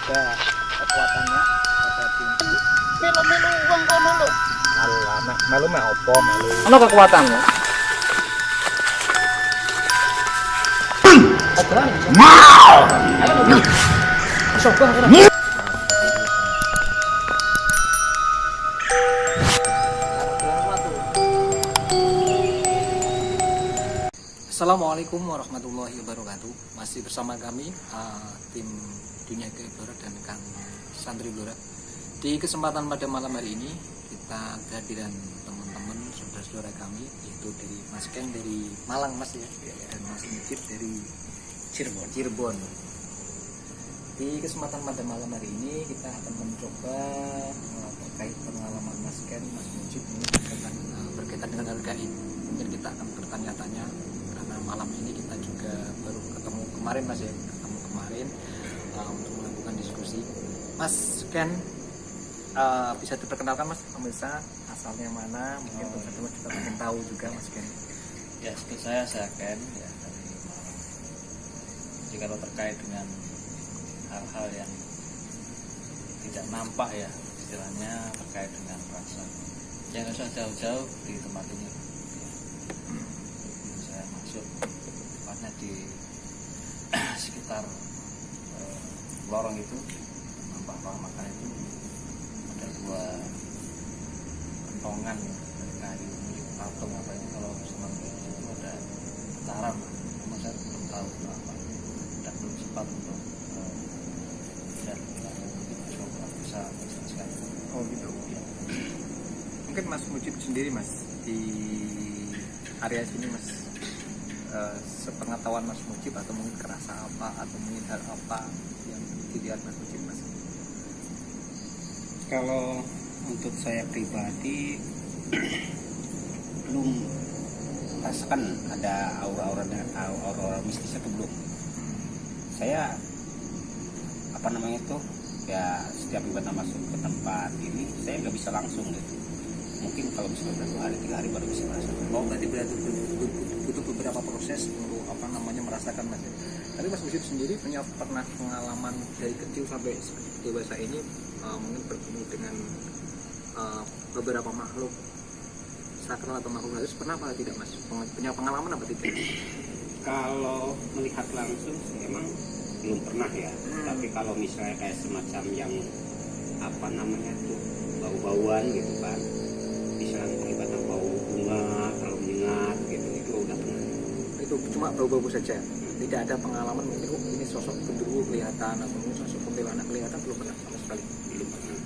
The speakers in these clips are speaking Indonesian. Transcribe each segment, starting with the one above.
ada kekuatannya pada pintu. Melu-melu uang kono lho. Alah, melu mek opo melu. Ono kekuatanmu. Ayo. Coba ora. Assalamualaikum warahmatullahi wabarakatuh. Masih bersama kami tim Dunia Gaib dan Kang Santri Blora. Di kesempatan pada malam hari ini kita kehadiran teman-teman saudara-saudara kami, yaitu dari Mas Ken dari Malang Mas ya, dan Mas Mujib dari Cirebon. Di kesempatan pada malam hari ini kita akan mencoba terkait pengalaman Mas Ken, Mas Mujib ini berkaitan dengan hal gaib. Mungkin kita akan bertanya-tanya karena malam ini kita juga baru ketemu kemarin Mas ya, untuk melakukan diskusi. Mas Ken, bisa diperkenalkan Mas, pemirsa asalnya mana? Mungkin teman-teman juga ingin tahu juga Mas Ken. Ya, seperti saya Ken ya, dari Malang. Jadi kalau terkait dengan hal-hal yang tidak nampak ya, istilahnya terkait dengan rasa, jangan usah jauh-jauh di tempat ini. Saya masuk tepatnya di sekitar lorong itu, nampak maka itu ada dua kentongan ya, dari kayu milik patung apa itu, kalau senang itu ada taram, cuma saya belum tahu apa, dan belum sempat untuk dan coba bisa sekali. Oh gitu. Ya. Mungkin Mas Mujib sendiri Mas di area sini Mas, sepengetahuan Mas Mujib atau mungkin kerasa apa atau mungkin hal apa yang dilihat Mas Mujib Mas? Kalau untuk saya pribadi belum rasakan ada aura mistis itu belum. Saya ya setiap ibadah masuk ke tempat ini saya nggak bisa langsung gitu. Mungkin kalau misalnya 2 hari 3 hari baru bisa merasakan. Oh, berarti butuh beberapa proses untuk merasakan Mas. Tapi Mas Mujib sendiri pernah pengalaman dari kecil sampai dewasa ini mungkin bertemu dengan beberapa makhluk sakral atau makhluk halus, pernah apa tidak Mas? Punya pengalaman apa tidak? Kalau melihat langsung sih emang belum pernah ya. Tapi kalau misalnya kayak semacam yang tuh bau-bauan gitu kan, misalnya kelihatan bau bunga terlalu menyengat gitu, itu udah pernah. Itu cuma bau-bau saja, tidak ada pengalaman mungkin ini sosok genderuwo kelihatan atau mungkin sosok kuntilanak kelihatan, belum pernah sama sekali. Belum pernah.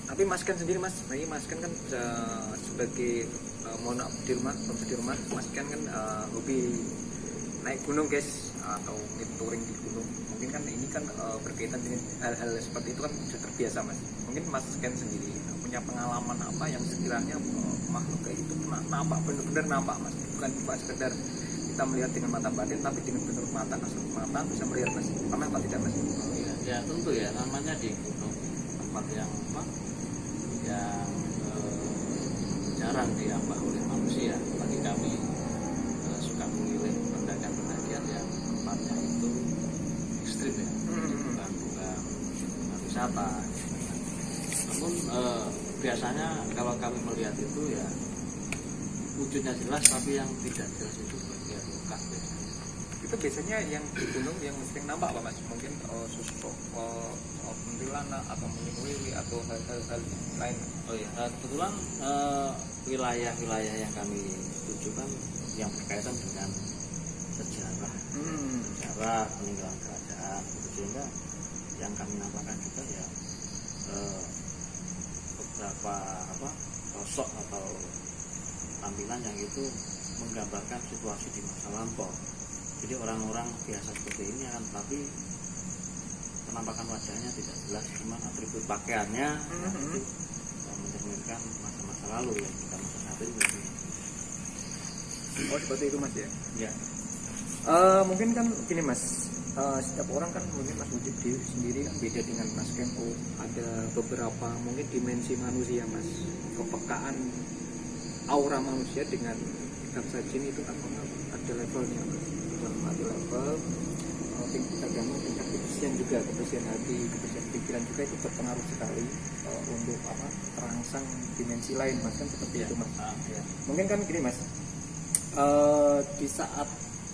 Tapi Mas Ken sendiri Mas, ini Mas Ken kan sebagai mohon maaf di rumah, Mas Ken kan hobi naik gunung guys, atau mungkin touring di gunung. Mungkin kan ini kan berkaitan dengan hal-hal seperti itu kan sudah terbiasa Mas. Mungkin Mas Ken sendiri punya pengalaman apa yang sekiranya makhluk kayak itu nampak, benar-benar nampak Mas, bukan cuma sekedar kita melihat dengan mata batin, tapi dengan benar mata kasat mata bisa melihat Mas. Pernah apa tidak Mas? Ya tentu ya, namanya di gunung, tempat yang yang jarang diambah oleh manusia. Bagi kami suka memilih pendakian yang tempatnya itu ekstrim ya, bukan wisata. Namun biasanya kalau kami melihat itu ya wujudnya jelas, tapi yang tidak jelas itu bagian muka biasanya. Itu biasanya yang di gunung yang sering nampak apa Mas? Mungkin sosok kuntilanak atau mungkin wili atau hal-hal lain. Oh ya, kebetulan wilayah-wilayah yang kami tuju kan yang berkaitan dengan sejarah, sejarah peninggalan kerajaan, sehingga yang kami nampakkan juga ya beberapa sosok atau tampilan yang itu menggambarkan situasi di masa lampau. Jadi orang-orang biasa seperti ini akan, tapi penampakan wajahnya tidak jelas, cuma atribut pakaiannya itu mencerminkan masa-masa lalu ya, bukan masa saat ini. Oh seperti itu Mas ya? Ya. Mungkin kan gini Mas, setiap orang kan mungkin Mas Mujib sendiri kan beda dengan Mas Ken. Ada beberapa mungkin dimensi manusia Mas, kepekaan aura manusia dengan tingkat sajin itu kan ada levelnya Mas. Ada level tingkat agama, tingkat kebersihan juga, kebersihan hati, kebersihan pikiran juga itu berpengaruh sekali untuk terangsang dimensi lain mas, kan seperti itu mas. Ya. Mungkin kan gini mas, di saat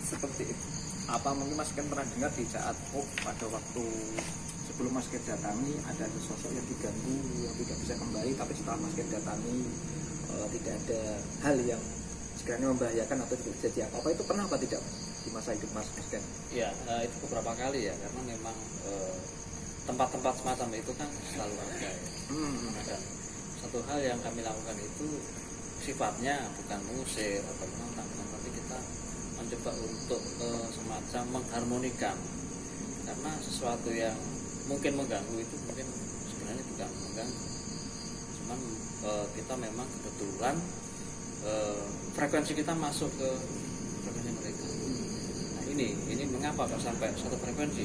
seperti itu mungkin mas kan pernah dengar di saat pada waktu sebelum mas Ken datangi ada sosok yang diganggu yang tidak bisa kembali, tapi setelah mas Ken datangi tidak ada hal yang sekiranya membahayakan atau tidak terjadi apa-apa, itu pernah apa tidak di masa hidup mas Ken? Ya, itu beberapa kali ya, karena memang tempat-tempat semacam itu kan selalu ada ya. Dan satu hal yang kami lakukan itu sifatnya bukan mengusir atau menantang, tapi kita mencoba untuk semacam mengharmonikan, karena sesuatu yang mungkin mengganggu itu mungkin sebenarnya bukan mengganggu, cuman kita memang kebetulan frekuensi kita masuk ke frekuensi mereka. Nah ini mengapa kok sampai satu frekuensi,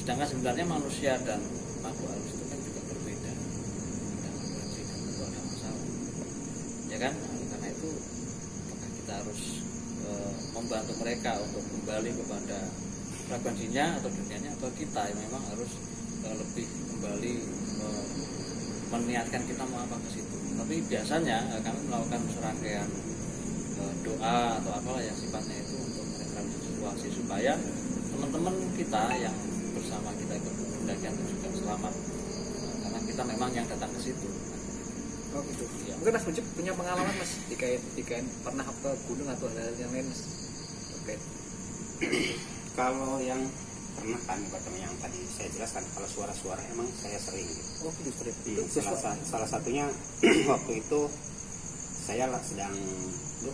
sedangkan sebenarnya manusia dan makhluk halus itu kan juga berbeda, ada frekuensi dan tentu ada masalah ya kan. Karena itu apakah kita harus membantu mereka untuk kembali kepada frekuensinya atau dunianya, atau kita yang memang harus lebih kembali meniatkan kita mau apa ke situ. Tapi biasanya kami melakukan serangkaian doa atau apalah yang sifatnya itu untuk merekrasi situasi supaya teman-teman kita yang bersama kita ikut pendakian itu juga selamat, karena kita memang yang datang ke situ. Oh gitu. Ya. Mungkin mas Muncik punya pengalaman mas dikait pernah ke gunung atau hal yang lain mas? Oke. Kalau yang pernah kan pertama yang tadi saya jelaskan, kalau suara-suara emang saya sering gitu. Oh gitu. Salah satunya waktu itu saya sedang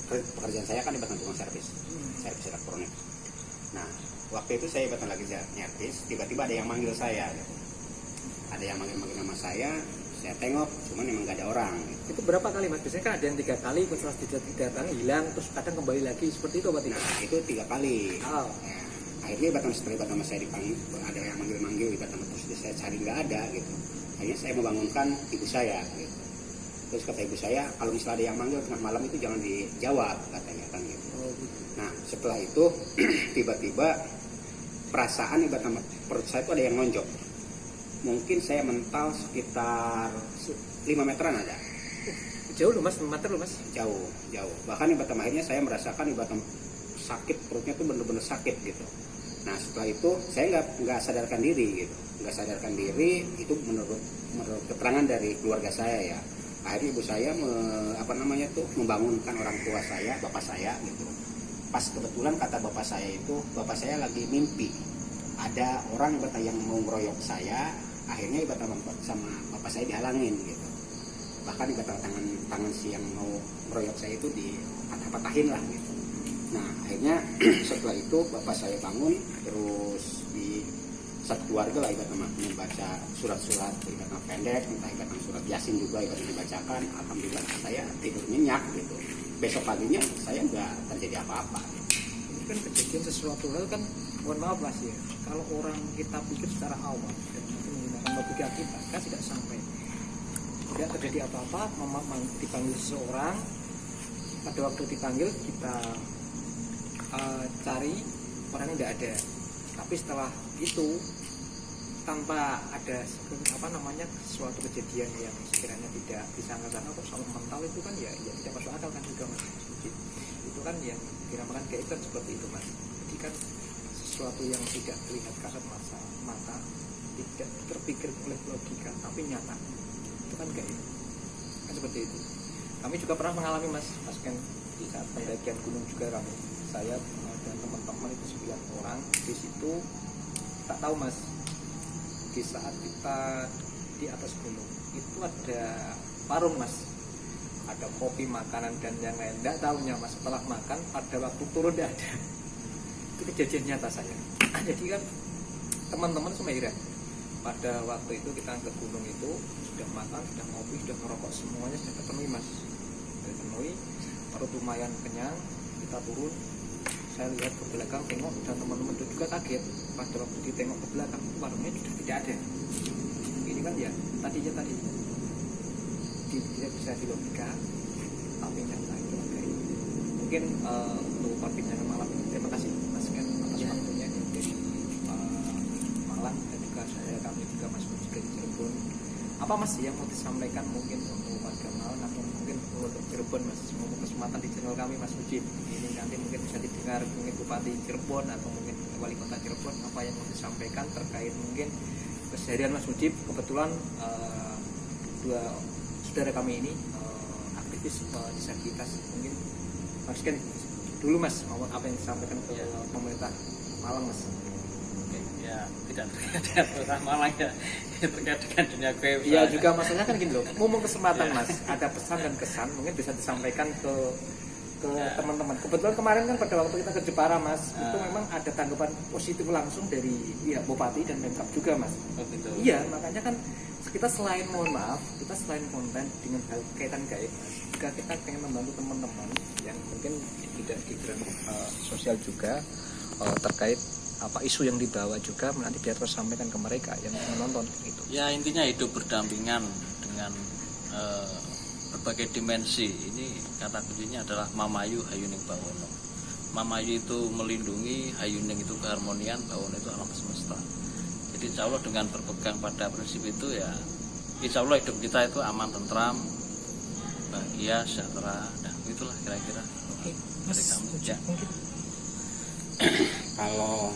pekerjaan saya kan di Batan Tukang servis elektronik. Nah waktu itu saya Batan lagi nyervis, tiba-tiba ada yang manggil saya gitu. Ada yang manggil nama saya tengok, cuman emang gak ada orang gitu. Itu berapa kali mas? Biasanya kan ada yang 3 kali, setelah 3 kali hilang, terus kadang kembali lagi, seperti itu apa tidak? Nah itu 3 kali. Oh. Ya, akhirnya setelah Batam saya dipanggil, ada yang manggil di Batam, terus saya cari nggak ada gitu. Akhirnya saya membangunkan ibu saya gitu. Terus kata ibu saya, kalau misalnya ada yang manggil tengah malam itu jangan dijawab katanya kan gitu. Nah setelah itu tiba-tiba perasaan di Batam perut saya itu ada yang nonjok. Mungkin saya mental sekitar 5 meteran ada. Jauh loh mas, 5 meter loh mas. Jauh. Bahkan di Batam akhirnya saya merasakan di Batam sakit, perutnya tuh bener-bener sakit gitu. Nah setelah itu saya nggak sadarkan diri gitu, itu menurut keterangan dari keluarga saya ya. Akhirnya ibu saya membangunkan orang tua saya, bapak saya gitu. Pas kebetulan kata bapak saya lagi mimpi ada orang yang mau ngeroyok saya. Akhirnya sama bapak saya dihalangin gitu. Bahkan tangan si yang mau ngeroyok saya itu dipatah-patahin lah gitu. Nah akhirnya setelah itu bapak saya bangun, terus di satu keluarga lah ibaratnya membaca surat-surat ibaratnya pendek, entah ibaratnya surat Yasin juga ibaratnya dibacakan. Alhamdulillah saya tidur nyenyak gitu. Besok paginya saya nggak terjadi apa-apa. Ini kan kejadian sesuatu hal kan, mohon maaf mas ya, kalau orang kita pikir secara awam dan nanti menggunakan logika kita kan tidak sampai, tidak terjadi apa-apa. Dipanggil seseorang, pada waktu dipanggil kita cari orangnya tidak ada, tapi setelah itu tanpa ada suatu kejadian yang sekiranya tidak disangka-sangka kok sama mental itu kan ya tidak masuk akal kan juga mas. Itu kan yang dinamakan gaib seperti itu mas. Jadi kan sesuatu yang tidak terlihat kasat mata, tidak terpikir oleh logika tapi nyata, itu kan gaib kan seperti itu. Kami juga pernah mengalami mas kan di saat pendakian gunung juga saya dan teman-teman itu 9 orang di situ. Tak tahu mas, di saat kita di atas gunung itu ada warung mas, ada kopi, makanan dan yang lain. Tidak tahunya mas, setelah makan pada waktu turun tidak ada. Itu kejadian nyata saya. Jadi kan teman-teman semua heran. Pada waktu itu kita ke gunung itu sudah makan, sudah ngopi, sudah merokok, semuanya sudah terpenuhi mas. Sudah terpenuhi, perut lumayan kenyang. Kita turun, saya lihat ke belakang, tengok, dan teman-teman itu juga kaget. Pada waktu ditengok ke belakang, warungnya sudah tidak ada. Ini kan ya tadinya tidak bisa dilogika, tapi nyata itu agak ini. Mungkin untuk perbincangan malam ini terima kasih mas Ken atas waktunya. Jadi apa Mas yang mau disampaikan mungkin untuk warga Malang atau mungkin untuk Cirebon Mas, semoga kesempatan di channel kami Mas Mujib ini nanti mungkin bisa didengar mungkin Bupati Cirebon atau mungkin Wali Kota Cirebon, apa yang mau disampaikan terkait mungkin keseharian Mas Mujib. Kebetulan dua saudara kami ini aktivis disabilitas, mungkin Mas Ken dulu Mas mau apa yang disampaikan ke pemerintah Malang Mas? Oke, ya tidak terkait dengan pemerintah Malang ya, terkait dengan dunia gaib. Iya juga maksudnya kan gini loh, ngomong kesempatan Mas, ada pesan dan kesan mungkin bisa disampaikan ke teman-teman. Kebetulan kemarin kan pada waktu kita ke Jepara Mas, itu memang ada tanggapan positif langsung dari pihak Bupati dan Pemkab juga Mas. Oh, gitu. Iya, makanya kan kita selain mohon maaf, kita selain konten dengan hal kaitan gaib Mas, juga kita pengen membantu teman-teman yang mungkin tidak di bidang sosial juga terkait apa isu yang dibawa juga nanti biar tersampaikan ke mereka yang menonton gitu. Ya intinya hidup berdampingan dengan berbagai dimensi. Ini kata kuncinya adalah Mamayu Hayuning Bawono. Mamayu itu melindungi, Hayuning itu keharmonian, Bawono itu alam semesta. Jadi insya Allah dengan berpegang pada prinsip itu ya insya Allah hidup kita itu aman, tentram, bahagia, sejahtera. Nah itulah kira-kira. Oke, Mas, Ya. mungkin Kalau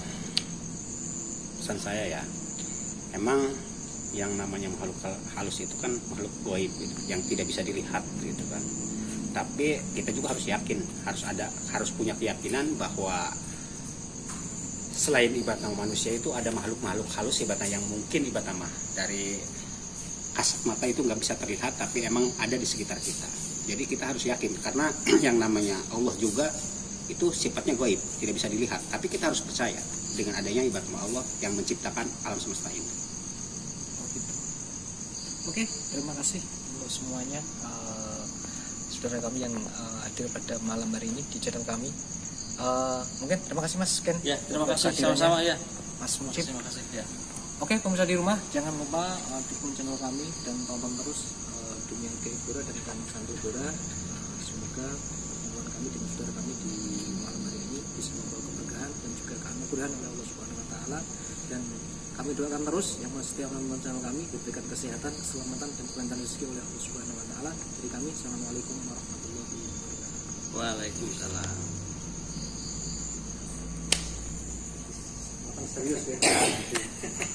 pesan saya ya, emang yang namanya makhluk halus itu kan makhluk gaib gitu, yang tidak bisa dilihat gitu kan. Tapi kita juga harus yakin, harus punya keyakinan bahwa selain ibarat nama manusia itu ada makhluk-makhluk halus ibaratnya yang mungkin ibarat nama dari kasat mata itu nggak bisa terlihat, tapi emang ada di sekitar kita. Jadi kita harus yakin karena yang namanya Allah juga itu sifatnya gaib, tidak bisa dilihat. Tapi kita harus percaya dengan adanya ibarat nama Allah yang menciptakan alam semesta ini. Oke, terima kasih untuk semuanya saudara kami yang hadir pada malam hari ini di channel kami. Mungkin terima kasih Mas Ken. Ya, terima untuk kasih kehadirannya. sama-sama ya. Mas Mujib. Terima kasih ya. Oke, pemirsa di rumah jangan lupa dukung channel kami dan tonton terus Dunia Gaibura dan kami Santu Bora. Semoga pertemuan kami dengan saudara kami di malam hari ini bisa membawa keberkahan dan juga keanugeraan oleh Allah Subhanahu Wa Taala, dan kami doakan terus yang setiap menonton channel kami diberikan kesehatan, keselamatan dan kelancaran rezeki oleh Allah Subhanahu Wa Taala. Jadi kami assalamualaikum warahmatullahi wabarakatuh. Waalaikumsalam. Serius ya.